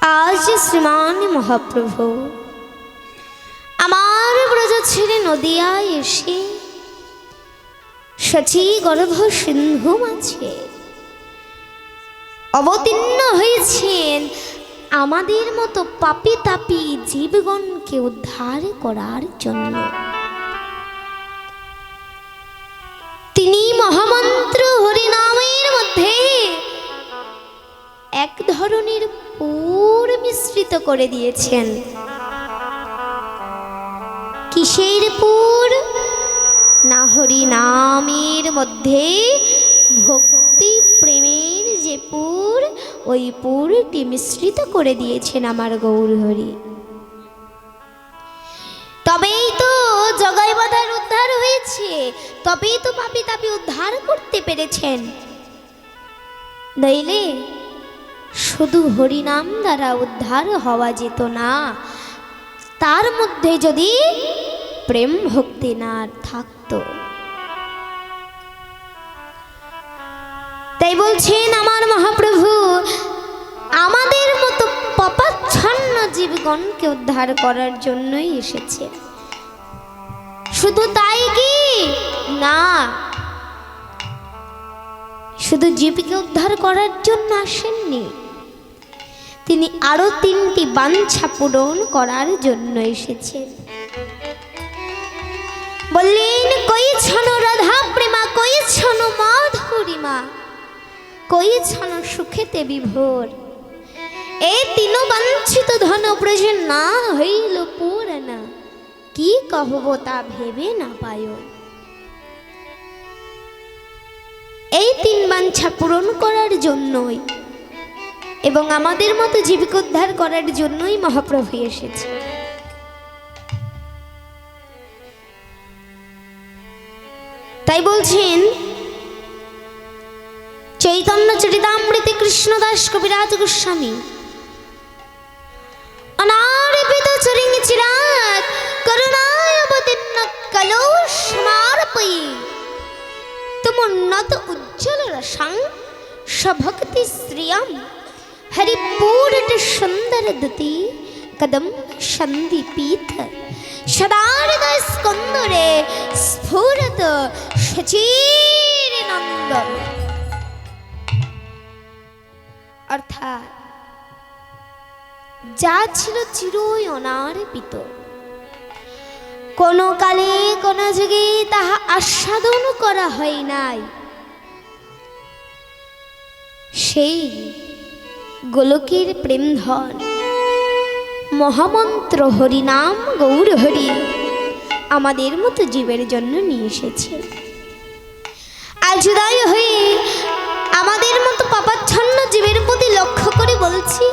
আজ শ্রীমান মহাপ্রভু আমার ব্রজ ছেড়ে নদিয়ায় এসে সচি গর্ভ সিন্ধু মাঝে অবতীর্ণ হয়েছেন আমাদের মতো পাপী তাপী জীবগণকে উদ্ধার করার জন্য। তিনি মহামন্ত্র হরিনামের মধ্যে এক ধরনের পুর মিশ্রিত করে দিয়েছেন। কিসের পুর? না, হরিনামের মধ্যে ভক্তি প্রেমের যে পুর, ওই পুরটি মিশ্রিত করে দিয়েছেন আমার গৌরহরি। তবেই তো জগাই বাঁধার উদ্ধার হয়েছে, তবেই তো পাপী তাপী উদ্ধার করতে পেরেছেন। নইলে শুধু হরিনাম দ্বারা উদ্ধার হওয়া যেত না, তার মধ্যে যদি প্রেম ভক্তি না থাকতো। তাই বলছেন আমার মহাপ্রভু আমাদের মতো পাপাচ্ছন্ন জীবগণকে উদ্ধার করার জন্যই এসেছে। শুধু তাই কি না, শুধু জীবকে উদ্ধার করার জন্য আসেননি, তিনি আরো 3টি বাঞ্ছা পূরণ করার জন্য এসেছেন। বললেন, কই ছন রাধা প্রেমা, কই ছন মাধুরীমা, কই ছন সুখেতে বিভোর। এই 3 বাঞ্ছিত ধন ব্রজে না হইল পূরণ, কি কহব তা ভেবে না পায়। এই 3 বাঞ্ছা পূরণ করার জন্যই এবং আমাদের মতো জীবিকা উদ্ধার করার জন্যই মহাপ্রভু এসেছে। তাই বলছেন চৈতন্য চরিতামৃতে কৃষ্ণদাস কবিরাজ গোস্বামী, অনারপিত চরিং চিরাগ করুণায় অবতীর্ণ কলো সমর্পয়ি তুমুন্নত উজ্জ্বল রসাং সভক্তি শ্রিয়ম হরিপূরট সুন্দর দুতি কদম সন্দীপিত সদাহৃদয় স্কন্দরে স্ফুরত সচির নন্দন। অর্থাৎ যা ছিল চিরই অনারপিত, কোন কালে কোন যুগে তাহা আস্বাদন করা হয় নাই, সেই গোলকের প্রেমধন মহামন্ত্র হরিনাম গৌরহরি আমাদের মতো জীবের জন্য নিয়ে এসেছে। আজ উদয় হয়ে আমাদের মতো পাপাচ্ছন্ন জীবের প্রতি লক্ষ্য করে বলছি,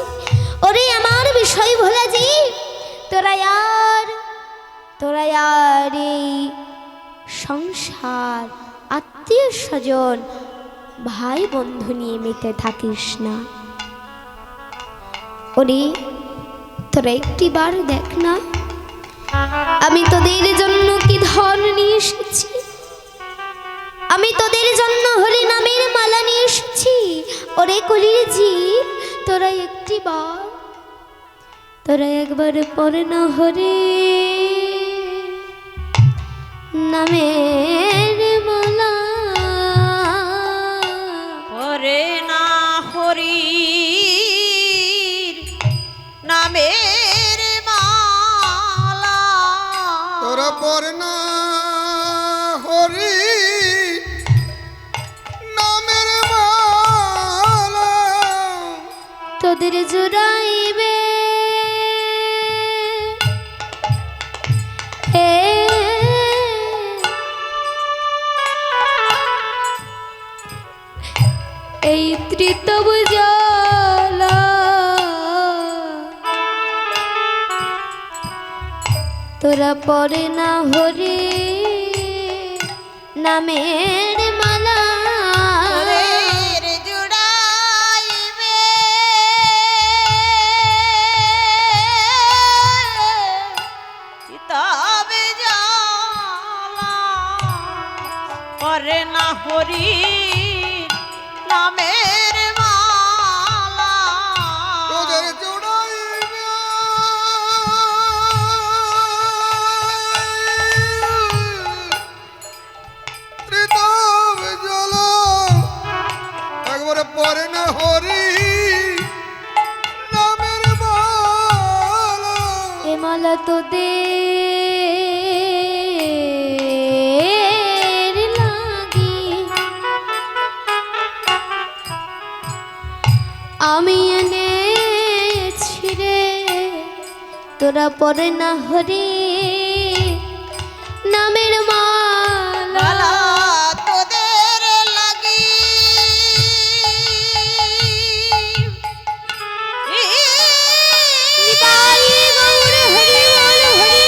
ওরে আমার বিষয় ভোলা জীব, তোরা আর এই সংসার আত্মীয় স্বজন ভাই বন্ধু নিয়ে মেতে থাকিস না। ওরে তোরা একটি বার দেখ না, আমি তোদের জন্য কি ধন নিয়ে এসেছি, আমি তোদের জন্য হরি নামের মালা নিয়ে এসেছি। ওরে কলির জীব, তোরা একবার পড়ে না হরে নামের মালা, পড়ে না হরি নামের মালা, তোরা পড়ে না হরি নামের মালা, তোদের জোড়াইবে এই ত্রিতব জ্বালা, তোরা পড়ে না হরি নামের মালা। জুড়াইবে তবে জ্বালা, পড়ে না হরি নামের মালা, তোদের জোড়াই মালা তোদের লাগি আমি এনেছি রে, তোরা পরে না হরি নামের মালা। মালা তোদের লাগি নিতাই গৌর হরি বল হরি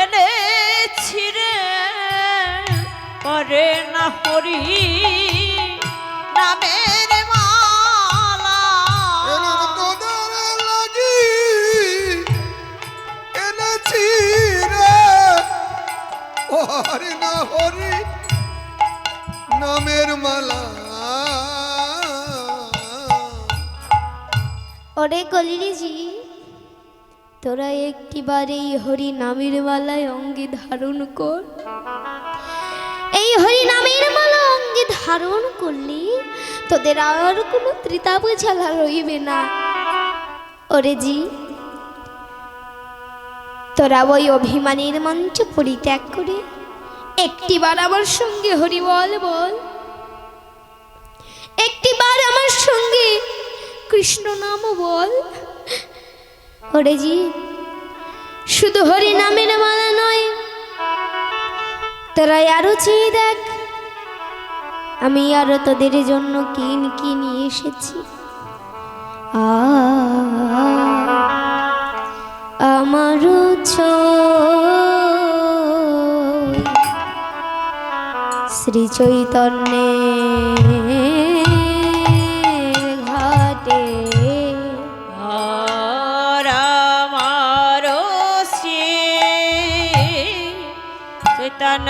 এনেছি রে পরে না হরি নামের মালা। এনার তোদের লাগি এনেছি রে, ও হরি না হরি নামের মালা। ওরে কলিরিজি, তোরা একটিবার এই হরি নামের মালায় অঙ্গে ধারণ কর। এই হরি নামের মালা অঙ্গে ধারণ করলি তোদের আর কোনো ত্রিতাপ ঝালা রইবে না। ওরে জি, তোরা ওই অভিমানের মঞ্চ পরিত্যাগ করে একটিবার আমার সঙ্গে হরি বল বল, একটিবার আমার সঙ্গে কৃষ্ণ নাম বল। ওরে জি, শুধু হরি নামের মালা নয়, তোরা আরো চেয়ে দেখ আমি আরো তোদের জন্য কি নিয়ে এসেছি। আমারও শ্রী চৈতন্যের ঘাটে আর আমারও শ্রী চৈতন্য